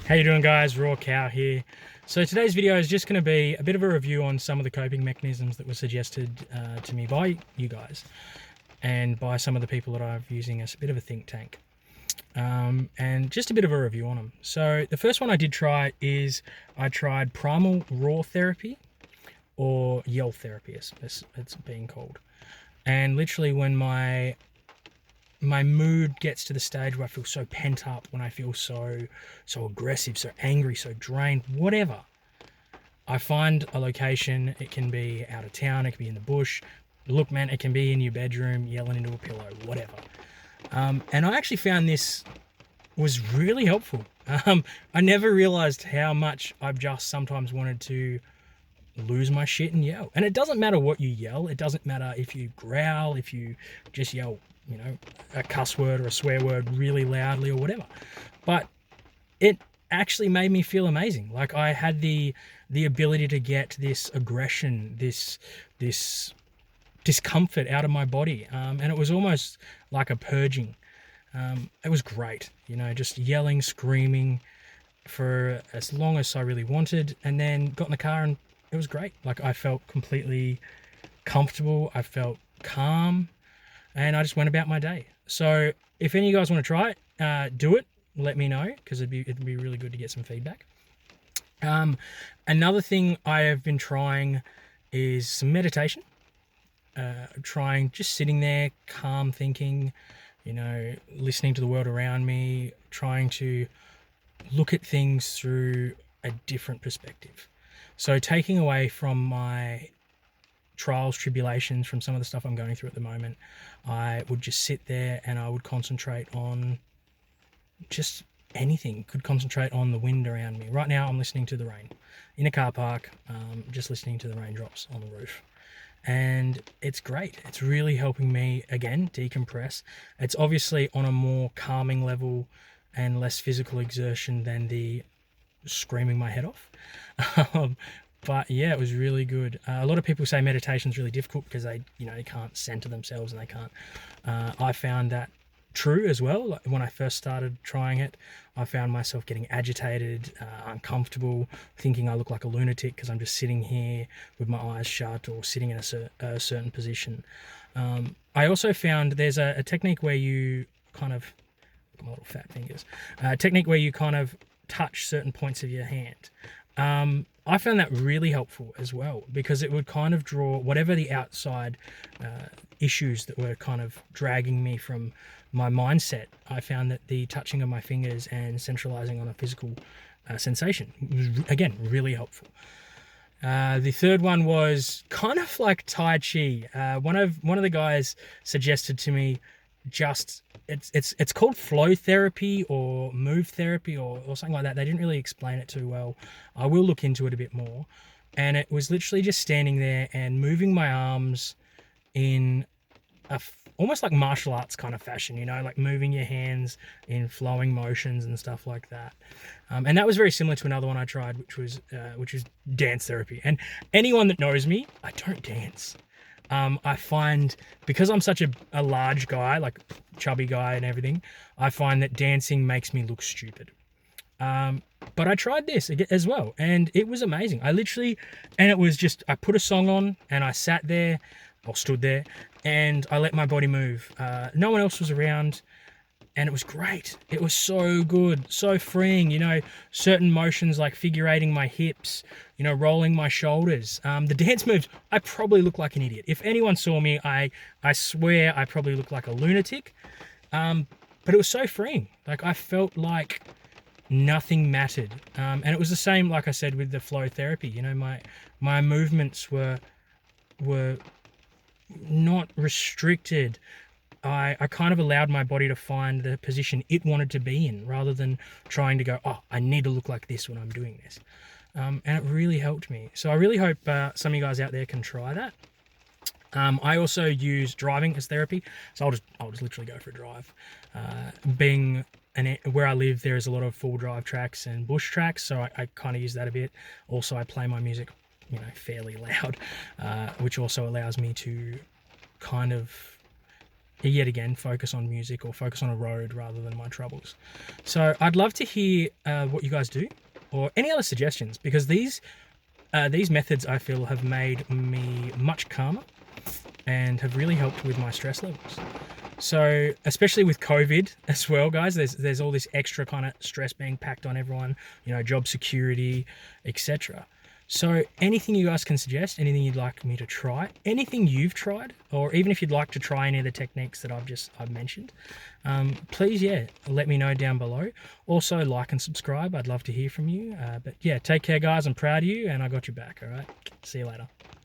How you doing, guys? Raw Cow here. So today's video is just going to be a bit of a review on some of the coping mechanisms that were suggested to me by you guys and by some of the people that I'm using as a bit of a think tank, and just a bit of a review on them. So the first one I did try is I tried primal raw therapy, or yell therapy as it's being called. And literally when my mood gets to the stage where I feel so pent up, when I feel so aggressive, so angry, so drained, whatever, I find a location. It can be out of town, it can be in the bush. Look, man, it can be in your bedroom yelling into a pillow, whatever. And I actually found this was really helpful. I never realized how much I've just sometimes wanted to lose my shit and yell. And it doesn't matter what you yell. It doesn't matter if you growl, if you just yell, you know, a cuss word or a swear word really loudly or whatever. But it actually made me feel amazing. Like I had the ability to get this aggression, this discomfort out of my body. And it was almost like a purging. It was great, you know, just yelling, screaming for as long as I really wanted, and then got in the car and it was great. Like I felt completely comfortable. I felt calm, and I just went about my day. So if any of you guys want to try it, do it. Let me know, because it'd be really good to get some feedback. Another thing I have been trying is some meditation. Trying just sitting there, calm thinking, you know, listening to the world around me, trying to look at things through a different perspective. So taking away from my trials, tribulations, from some of the stuff I'm going through at the moment, I would just sit there and I would concentrate on just anything. Could concentrate on the wind around me. Right now I'm listening to the rain in a car park, just listening to the raindrops on the roof. And it's great. It's really helping me, again, decompress. It's obviously on a more calming level and less physical exertion than the screaming my head off. But yeah, it was really good. A lot of people say meditation is really difficult because they can't center themselves and they can't. I found that true as well. Like when I first started trying it, I found myself getting agitated, uncomfortable, thinking I look like a lunatic because I'm just sitting here with my eyes shut or sitting in a certain position. I also found there's a technique where you kind of, my little fat fingers, a technique where you kind of touch certain points of your hand. I found that really helpful as well, because it would kind of draw whatever the outside issues that were kind of dragging me from my mindset. I found that the touching of my fingers and centralizing on a physical sensation was, again, really helpful. The third one was kind of like Tai Chi. One of the guys suggested to me, just it's called flow therapy or move therapy or something like that. They didn't really explain it too well. I will look into it a bit more. And it was literally just standing there and moving my arms in almost like martial arts kind of fashion, you know, like moving your hands in flowing motions and stuff like that. And that was very similar to another one I tried, which was dance therapy. And anyone that knows me, I don't dance. I find, because I'm such a large guy, like chubby guy and everything, I find that dancing makes me look stupid. But I tried this as well, and it was amazing. It was just, I put a song on and I sat there or stood there and I let my body move. No one else was around. And it was great. It was so good, so freeing, you know, certain motions like figurating my hips, you know, rolling my shoulders. The dance moves, I probably look like an idiot. If anyone saw me, I swear I probably look like a lunatic. But it was so freeing. Like I felt like nothing mattered. And it was the same, like I said, with the flow therapy. You know, my movements were not restricted. I kind of allowed my body to find the position it wanted to be in, rather than trying to go, oh, I need to look like this when I'm doing this. And it really helped me. So I really hope some of you guys out there can try that. I also use driving as therapy. So I'll just literally go for a drive. Where I live, there is a lot of full drive tracks and bush tracks. So I kind of use that a bit. Also, I play my music, you know, fairly loud, which also allows me to kind of yet again focus on music or focus on a road rather than my troubles. So I'd love to hear what you guys do or any other suggestions, because these methods I feel have made me much calmer and have really helped with my stress levels. So especially with COVID as well, guys, there's all this extra kind of stress being packed on everyone, you know, job security, etc. So anything you guys can suggest, anything you'd like me to try, anything you've tried, or even if you'd like to try any of the techniques that I've mentioned, please, yeah, let me know down below. Also, like and subscribe. I'd love to hear from you. But yeah, take care, guys. I'm proud of you, and I got your back. All right. See you later.